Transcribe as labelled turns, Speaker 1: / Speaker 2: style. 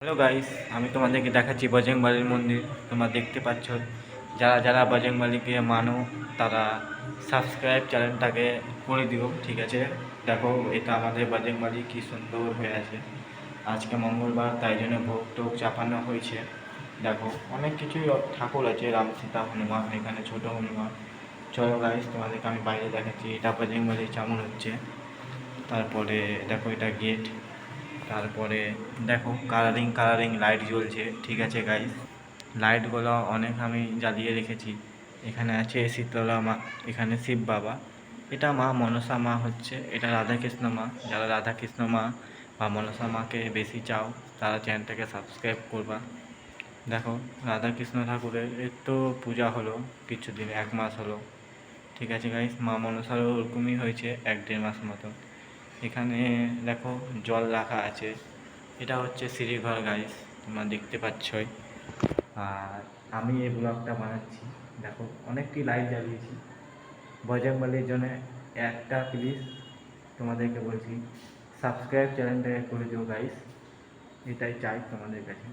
Speaker 1: Hello guys, আমি তোমাদেরকে দেখাচ্ছি বজরংবলীর মন্দির। তোমরা দেখতে পাচ্ছ, যারা যারা বজরংবলীকে মানো তারা সাবস্ক্রাইব চ্যানেলটাকে করে দিও, ঠিক আছে। দেখো, এটা আমাদের বজরংবলী কি সুন্দর হয়ে আছে। আজকে মঙ্গলবার, তাই জন্য ভোগ টোগ চাপানো হয়েছে। দেখো, অনেক কিছুই ঠাকুর আছে, রাম সীতা হনুমান, এখানে ছোট হনুমান। চলো গাইস, তোমাদেরকে আমি বাইরে দেখাচ্ছি। এটা বজরংবলী চামন হচ্ছে। তারপরে দেখো, এটা গেট। তারপরে দেখো, কালারিং কালারিং লাইট জ্বলছে, ঠিক আছে গাইস। লাইটগুলো অনেক আমি জ্বালিয়ে রেখেছি। এখানে আছে শীতলা মা, এখানে শিব বাবা। এটা মা মনসা মা হচ্ছে, এটা রাধাকৃষ্ণ মা। যারা রাধাকৃষ্ণ মা বা মনসা মাকে বেশি চাও তারা চ্যানেলটাকে সাবস্ক্রাইব করবা। দেখো, রাধাকৃষ্ণ ঠাকুরের এর তো পূজা হলো কিছুদিন, 1 মাস হলো, ঠিক আছে গাইস। মা মনসারও ওরকমই হয়েছে 1-1.5 মাস মতো। এখানে দেখো, জল রাখা আছে। এটা হচ্ছে সিঁড়িঘর গাইস, তোমরা দেখতে পাচ্ছই। আর আমি এই ব্লগটা বানাচ্ছি। দেখো, অনেকটি লাইট জ্বালিয়েছি বজরংবলীর জন্য। একটা প্লিজ তোমাদেরকে বলছি, সাবস্ক্রাইব চ্যানেলটাকে করে দিও গাইস, এটাই চাই তোমাদের কাছে।